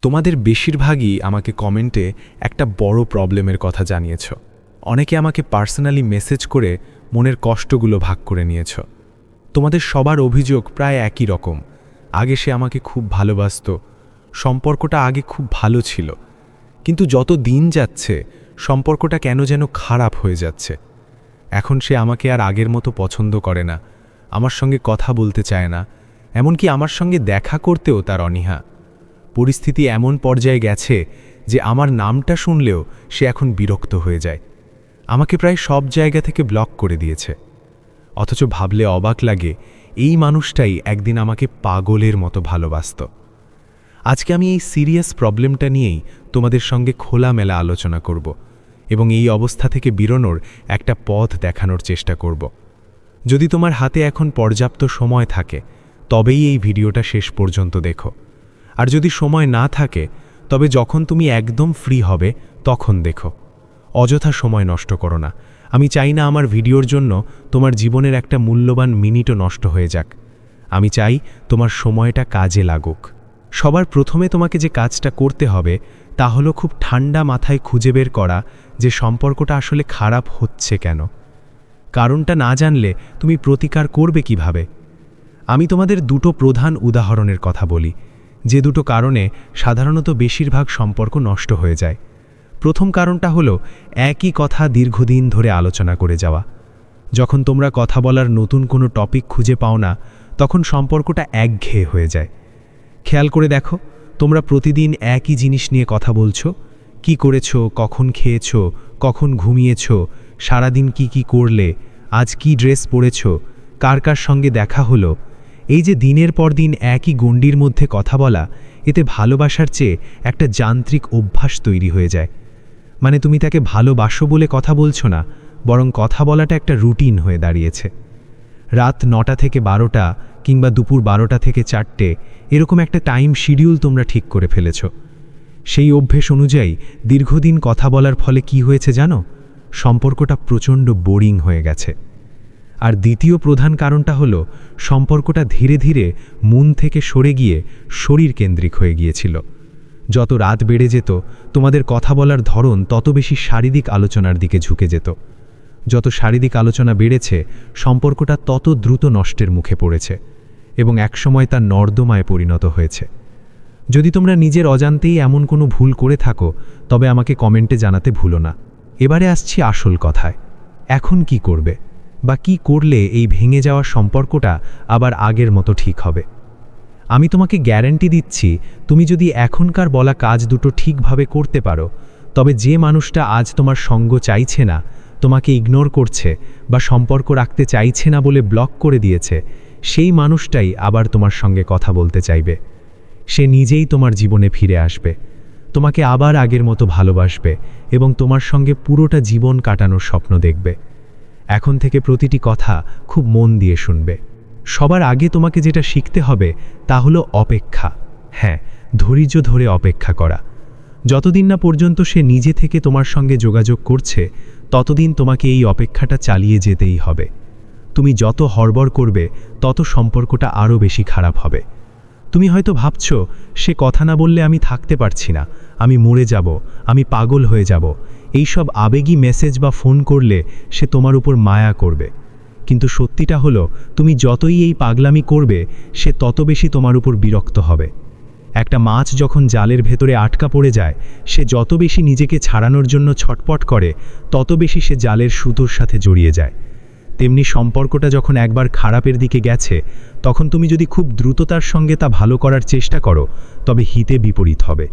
তোমাদের বেশিরভাগই আমাকে কমেন্টে একটা বড় প্রবলেমের কথা জানিয়েছ। অনেকে আমাকে পার্সোনালি মেসেজ করে মনের কষ্টগুলো ভাগ করে নিয়েছ। তোমাদের সবার অভিযোগ প্রায় একই রকম। আগে সে আমাকে খুব ভালোবাসত, সম্পর্কটা আগে খুব ভালো ছিল, কিন্তু যত দিন যাচ্ছে সম্পর্কটা কেন যেন খারাপ হয়ে যাচ্ছে। এখন সে আমাকে আর আগের মতো পছন্দ করে না, আমার সঙ্গে কথা বলতে চায় না, এমনকি আমার সঙ্গে দেখা করতেও তার অনীহা। পরিস্থিতি এমন পর্যায়ে গেছে যে আমার নামটা শুনলেও সে এখন বিরক্ত হয়ে যায়। আমাকে প্রায় সব জায়গা থেকে ব্লক করে দিয়েছে। অথচ ভাবলে অবাক লাগে, এই মানুষটাই একদিন আমাকে পাগলের মতো ভালোবাসত। আজকে আমি এই সিরিয়াস প্রবলেমটা নিয়েই তোমাদের সঙ্গে খোলামেলা আলোচনা করব এবং এই অবস্থা থেকে বেরোনোর একটা পথ দেখানোর চেষ্টা করব। যদি তোমার হাতে এখন পর্যাপ্ত সময় থাকে তবেই এই ভিডিওটা শেষ পর্যন্ত দেখো, আর যদি সময় না থাকে তবে যখন তুমি একদম ফ্রি হবে তখন দেখো। অযথা সময় নষ্ট করো না। আমি চাই না আমার ভিডিওর জন্য তোমার জীবনের একটা মূল্যবান মিনিটও নষ্ট হয়ে যাক। আমি চাই তোমার সময়টা কাজে লাগুক। সবার প্রথমে তোমাকে যে কাজটা করতে হবে তা হলো খুব ঠান্ডা মাথায় খুঁজে বের করা যে সম্পর্কটা আসলে খারাপ হচ্ছে কেন। কারণটা না জানলে তুমি প্রতিকার করবে কিভাবে? আমি তোমাদের দুটো প্রধান উদাহরণের কথা বলি, যে দুটো কারণে সাধারণত বেশিরভাগ সম্পর্ক নষ্ট হয়ে যায়। প্রথম কারণটা হলো একই কথা দীর্ঘদিন ধরে আলোচনা করে যাওয়া। যখন তোমরা কথা বলার নতুন কোনো টপিক খুঁজে পাও না, তখন সম্পর্কটা একঘেয়ে হয়ে যায়। খেয়াল করে দেখো, তোমরা প্রতিদিন একই জিনিস নিয়ে কথা বলছো। কি করেছো, কখন খেয়েছো, কখন ঘুমিয়েছো, সারাদিন কি করলে, আজ কি ড্রেস পরেছো, কার কার সঙ্গে দেখা হলো। এই যে দিনের পর দিন একই গণ্ডির মধ্যে কথা বলা, এতে ভালোবাসার চেয়ে একটা যান্ত্রিক অভ্যাস তৈরি হয়ে যায়। মানে তুমি তাকে ভালোবাসো বলে কথা বলছো না, বরং কথা বলাটা একটা রুটিন হয়ে দাঁড়িয়েছে। রাত 9টা থেকে 12টা কিংবা দুপুর 12টা থেকে 4টে, এরকম একটা টাইম শিডিউল তোমরা ঠিক করে ফেলেছ। সেই অভ্যেস অনুযায়ী দীর্ঘদিন কথা বলার ফলে কি হয়েছে জানো? সম্পর্কটা প্রচণ্ড বোরিং হয়ে গেছে। আর দ্বিতীয় প্রধান কারণটা হলো সম্পর্কটা ধীরে ধীরে মন থেকে সরে গিয়ে শরীর কেন্দ্রিক হয়ে গিয়েছিল। যত রাত বেড়ে যেত, তোমাদের কথা বলার ধরন তত বেশি শারীরিক আলোচনার দিকে ঝুঁকে যেত। যত শারীরিক আলোচনা বেড়েছে, সম্পর্কটা তত দ্রুত নষ্টের মুখে পড়েছে এবং একসময় তা নর্দমায় পরিণত হয়েছে। যদি তোমরা নিজের অজান্তেই এমন কোনো ভুল করে থাকো, তবে আমাকে কমেন্টে জানাতে ভুলো না। এবারে আসছি আসল কথায়। এখন কি করবে, বা কি করলে এই ভেঙে যাওয়া সম্পর্কটা আবার আগের মতো ঠিক হবে? আমি তোমাকে গ্যারান্টি দিচ্ছি, তুমি যদি এখনকার বলা কাজ দুটো ঠিকভাবে করতে পারো, তবে যে মানুষটা আজ তোমার সঙ্গ চাইছে না, তোমাকে ইগনোর করছে বা সম্পর্ক রাখতে চাইছে না বলে ব্লক করে দিয়েছে, সেই মানুষটাই আবার তোমার সঙ্গে কথা বলতে চাইবে। সে নিজেই তোমার জীবনে ফিরে আসবে, তোমাকে আবার আগের মতো ভালোবাসবে এবং তোমার সঙ্গে পুরোটা জীবন কাটানোর স্বপ্ন দেখবে। এখন থেকে প্রতিটি কথা খুব মন দিয়ে শুনবে। সবার আগে তোমাকে যেটা শিখতে হবে তা হলো অপেক্ষা। হ্যাঁ, ধৈর্য ধরে অপেক্ষা করা। যতদিন না পর্যন্ত সে নিজে থেকে তোমার সঙ্গে যোগাযোগ করছে, ততদিন তোমাকে এই অপেক্ষাটা চালিয়ে যেতেই হবে। তুমি যত হড়বড় করবে, তত সম্পর্কটা আরও বেশি খারাপ হবে। তুমি হয়তো ভাবছো, সে কথা না বললে আমি থাকতে পারছি না, আমি মরে যাব, আমি পাগল হয়ে যাব। এইসব আবেগী মেসেজ বা ফোন করলে সে তোমার উপর মায়া করবে। কিন্তু সত্যিটা হলো, তুমি যতই এই পাগলামি করবে, সে তত বেশি তোমার উপর বিরক্ত হবে। একটা মাছ যখন জালের ভেতরে আটকা পড়ে যায়, সে যত বেশি নিজেকে ছাড়ানোর জন্য ছটপট করে, তত বেশি সে জালের সুতোর সাথে জড়িয়ে যায়। তেমনি সম্পর্কটা যখন একবার খারাপের দিকে গেছে, তখন তুমি যদি খুব দ্রুততার সঙ্গে তা ভালো করার চেষ্টা করো, তবে হিতে বিপরীত হবে।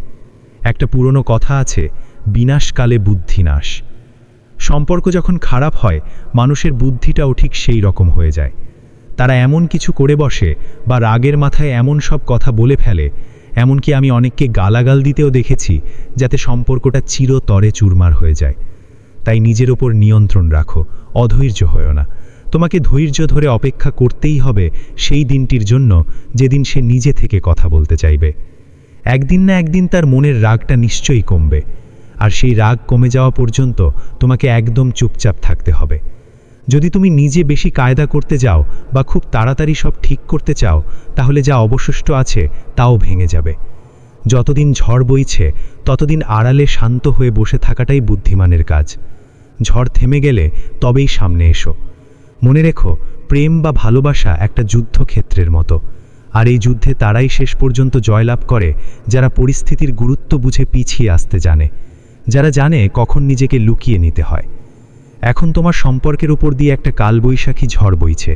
একটা পুরনো কথা আছে, বিনাশকালে বুদ্ধিনাশ। সম্পর্ক যখন খারাপ হয়, মানুষের বুদ্ধিটাও ঠিক সেই রকম হয়ে যায়। তারা এমন কিছু করে বসে বা রাগের মাথায় এমন সব কথা বলে ফেলে, এমনকি আমি অনেককে গালাগাল দিতেও দেখেছি, যাতে সম্পর্কটা চিরতরে চুরমার হয়ে যায়। তাই নিজের ওপর নিয়ন্ত্রণ রাখো, অধৈর্য হয়ো না। তোমাকে ধৈর্য ধরে অপেক্ষা করতেই হবে সেই দিনটির জন্য, যেদিন সে নিজে থেকে কথা বলতে চাইবে। একদিন না একদিন তার মনের রাগটা নিশ্চয়ই কমবে, আর সেই রাগ কমে যাওয়া পর্যন্ত তোমাকে একদম চুপচাপ থাকতে হবে। যদি তুমি নিজে বেশি কায়দা করতে যাও বা খুব তাড়াতাড়ি সব ঠিক করতে চাও, তাহলে যা অবশিষ্ট আছে তাও ভেঙে যাবে। যতদিন ঝড় বইছে ততদিন আড়ালে শান্ত হয়ে বসে থাকাটাই বুদ্ধিমানের কাজ। ঝড় থেমে গেলে তবেই সামনে এসো। মনে রেখো, প্রেম বা ভালোবাসা একটা যুদ্ধক্ষেত্রের মতো, আর এই যুদ্ধে তারাই শেষ পর্যন্ত জয়লাভ করে যারা পরিস্থিতির গুরুত্ব বুঝে পিছিয়ে আসতে জানে, যারা জানে কখন নিজেকে লুকিয়ে নিতে হয়। এখন তোমার সম্পর্কের উপর দিয়ে একটা কালবৈশাখী ঝড় বইছে।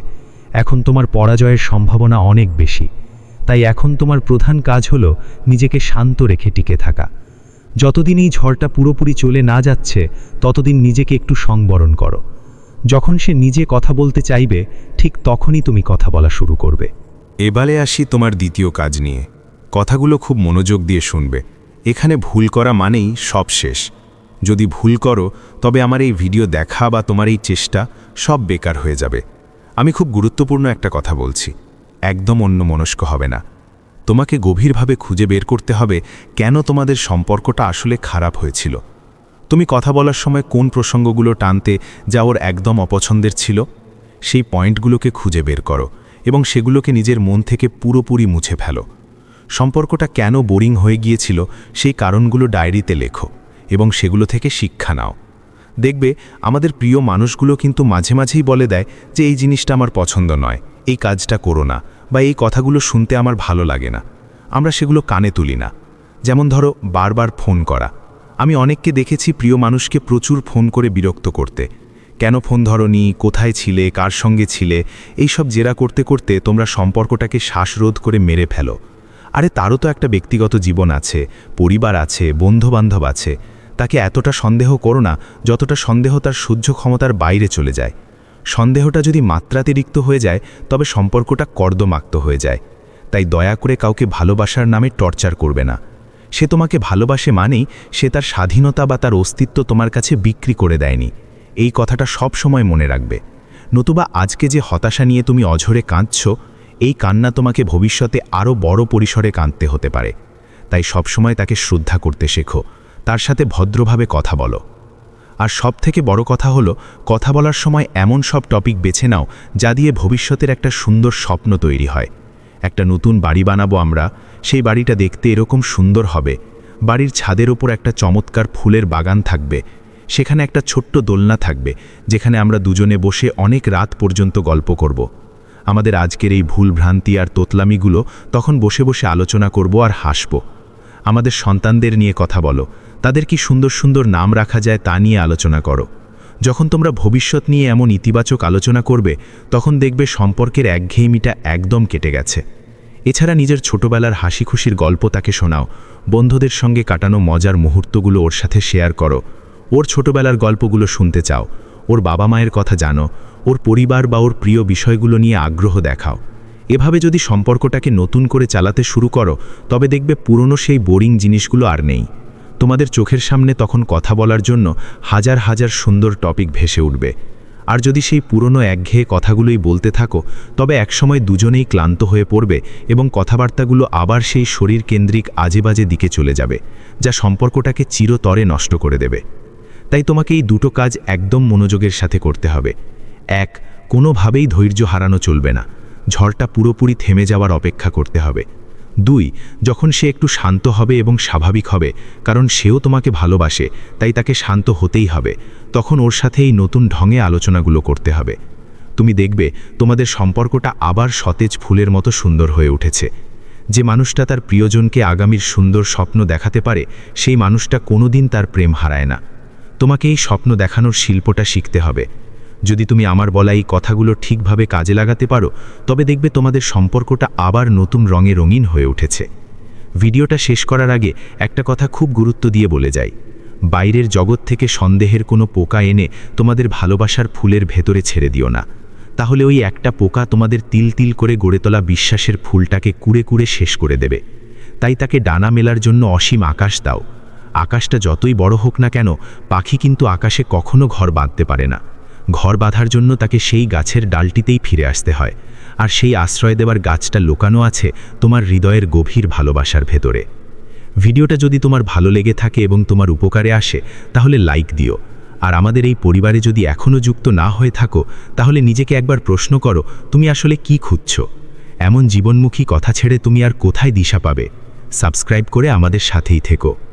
এখন তোমার পরাজয়ের সম্ভাবনা অনেক বেশি। তাই এখন তোমার প্রধান কাজ হলো নিজেকে শান্ত রেখে টিকে থাকা। যতদিন এই ঝড়টা পুরোপুরি চলে না যাচ্ছে ততদিন নিজেকে একটু সংবরণ করো। যখন সে নিজে কথা বলতে চাইবে ঠিক তখনই তুমি কথা বলা শুরু করবে। এবারে আসি তোমার দ্বিতীয় কাজ নিয়ে। কথাগুলো খুব মনোযোগ দিয়ে শুনবে। এখানে ভুল করা মানেই সব শেষ। যদি ভুল করো তবে আমার এই ভিডিও দেখা বা তোমার এই চেষ্টা সব বেকার হয়ে যাবে। আমি খুব গুরুত্বপূর্ণ একটা কথা বলছি, একদম অন্যমনস্ক হবে না। তোমাকে গভীরভাবে খুঁজে বের করতে হবে কেন তোমাদের সম্পর্কটা আসলে খারাপ হয়েছিল। তুমি কথা বলার সময় কোন প্রসঙ্গগুলো টানতে যা ওর একদম অপছন্দের ছিল, সেই পয়েন্টগুলোকে খুঁজে বের করো এবং সেগুলোকে নিজের মন থেকে পুরোপুরি মুছে ফেলো। সম্পর্কটা কেন বোরিং হয়ে গিয়েছিল সেই কারণগুলো ডায়েরিতে লেখো এবং সেগুলো থেকে শিক্ষা নাও। দেখবে আমাদের প্রিয় মানুষগুলো কিন্তু মাঝে মাঝেই বলে দেয় যে এই জিনিসটা আমার পছন্দ নয়, এই কাজটা করো না, বা এই কথাগুলো শুনতে আমার ভালো লাগে না। আমরা সেগুলো কানে তুলি না। যেমন ধরো বারবার ফোন করা। আমি অনেককে দেখেছি প্রিয় মানুষকে প্রচুর ফোন করে বিরক্ত করতে। কেন ফোন ধরনি, কোথায় ছিলে, কার সঙ্গে ছিলে, এইসব জেরা করতে করতে তোমরা সম্পর্কটাকে শ্বাসরোধ করে মেরে ফেলো। আরে তারও তো একটা ব্যক্তিগত জীবন আছে, পরিবার আছে, বন্ধুবান্ধব আছে। তাকে এতটা সন্দেহ করো না যতটা সন্দেহ তার সহ্য ক্ষমতার বাইরে চলে যায়। সন্দেহটা যদি মাত্রাতিরিক্ত হয়ে যায় তবে সম্পর্কটা কর্দমাক্ত হয়ে যায়। তাই দয়া করে কাউকে ভালোবাসার নামে টর্চার করবে না। সে তোমাকে ভালোবাসে মানেই সে তার স্বাধীনতা বা তার অস্তিত্ব তোমার কাছে বিক্রি করে দেয়নি। এই কথাটা সব সময় মনে রাখবে। নতুবা আজকে যে হতাশা নিয়ে তুমি অঝরে কাঁদছ, এই কান্না তোমাকে ভবিষ্যতে আরও বড় পরিসরে কাঁদতে হতে পারে। তাই সবসময় তাকে শ্রদ্ধা করতে শেখো, তার সাথে ভদ্রভাবে কথা বলো। আর সবথেকে বড় কথা হলো, কথা বলার সময় এমন সব টপিক বেছে নাও যা দিয়ে ভবিষ্যতের একটা সুন্দর স্বপ্ন তৈরি হয়। একটা নতুন বাড়ি বানাবো আমরা, সেই বাড়িটা দেখতে এরকম সুন্দর হবে। বাড়ির ছাদের ওপর একটা চমৎকার ফুলের বাগান থাকবে, সেখানে একটা ছোট্ট দোলনা থাকবে যেখানে আমরা দুজনে বসে অনেক রাত পর্যন্ত গল্প করব। আমাদের আজকের এই ভুলভ্রান্তি আর তোতলামিগুলো তখন বসে বসে আলোচনা করব আর হাসব। আমাদের সন্তানদের নিয়ে কথা বলো, তাদের কি সুন্দর সুন্দর নাম রাখা যায় তা নিয়ে আলোচনা করো। যখন তোমরা ভবিষ্যৎ নিয়ে এমন ইতিবাচক আলোচনা করবে তখন দেখবে সম্পর্কের একঘেয়েমিটা একদম কেটে গেছে। এছাড়া নিজের ছোটবেলার হাসি খুশির গল্প তাকে শোনাও, বন্ধুদের সঙ্গে কাটানো মজার মুহূর্তগুলো ওর সাথে শেয়ার করো। ওর ছোটবেলার গল্পগুলো শুনতে চাও, ওর বাবা মায়ের কথা জানো, ওর পরিবার বা ওর প্রিয় বিষয়গুলো নিয়ে আগ্রহ দেখাও। এভাবে যদি সম্পর্কটাকে নতুন করে চালাতে শুরু করো তবে দেখবে পুরনো সেই বোরিং জিনিসগুলো আর নেই। তোমাদের চোখের সামনে তখন কথা বলার জন্য হাজার হাজার সুন্দর টপিক ভেসে উঠবে। আর যদি সেই পুরনো একঘেয়ে কথাগুলোই বলতে থাকো তবে একসময় দুজনেই ক্লান্ত হয়ে পড়বে এবং কথাবার্তাগুলো আবার সেই শরীর কেন্দ্রিক আজেবাজে দিকে চলে যাবে, যা সম্পর্কটাকে চিরতরে নষ্ট করে দেবে। তাই তোমাকে এই দুটো কাজ একদম মনোযোগের সাথে করতে হবে। 1, কোনোভাবেই ধৈর্য হারানো চলবে না, ঝড়টা পুরোপুরি থেমে যাওয়ার অপেক্ষা করতে হবে। 2, যখন সে একটু শান্ত হবে এবং স্বাভাবিক হবে, কারণ সেও তোমাকে ভালোবাসে তাই তাকে শান্ত হতেই হবে, তখন ওর সাথে এই নতুন ঢঙে আলোচনাগুলো করতে হবে। তুমি দেখবে তোমাদের সম্পর্কটা আবার সতেজ ফুলের মতো সুন্দর হয়ে উঠেছে। যে মানুষটা তার প্রিয়জনকে আগামীর সুন্দর স্বপ্ন দেখাতে পারে সেই মানুষটা কোনোদিন তার প্রেম হারায় না। তোমাকে এই স্বপ্ন দেখানোর শিল্পটা শিখতে হবে। যদি তুমি আমার বলা এই কথাগুলো ঠিকভাবে কাজে লাগাতে পারো তবে দেখবে তোমাদের সম্পর্কটা আবার নতুন রঙে রঙিন হয়ে উঠেছে। ভিডিওটা শেষ করার আগে একটা কথা খুব গুরুত্ব দিয়ে বলে যাই, বাইরের জগৎ থেকে সন্দেহের কোনো পোকা এনে তোমাদের ভালোবাসার ফুলের ভেতরে ছেড়ে দিও না, তাহলে ওই একটা পোকা তোমাদের তিল তিল করে গড়ে তোলা বিশ্বাসের ফুলটাকে কুড়ে কুড়ে শেষ করে দেবে। তাই তাকে ডানা মেলার জন্য অসীম আকাশ দাও। আকাশটা যতই বড় হোক না কেন, পাখি কিন্তু আকাশে কখনো ঘর বাঁধতে পারে না। ঘর বাঁধার জন্য তাকে সেই গাছের ডালটিতেই ফিরে আসতে হয়, আর সেই আশ্রয় দেওয়ার গাছটা লুকানো আছে তোমার হৃদয়ের গভীর ভালোবাসার ভেতরে। ভিডিওটা যদি তোমার ভালো লেগে থাকে এবং তোমার উপকারে আসে তাহলে লাইক দিও। আর আমাদের এই পরিবারে যদি এখনও যুক্ত না হয়ে থাকো তাহলে নিজেকে একবার প্রশ্ন করো, তুমি আসলে কি খুঁজছো? এমন জীবনমুখী কথা ছেড়ে তুমি আর কোথায় দিশা পাবে? সাবস্ক্রাইব করে আমাদের সাথেই থেকো।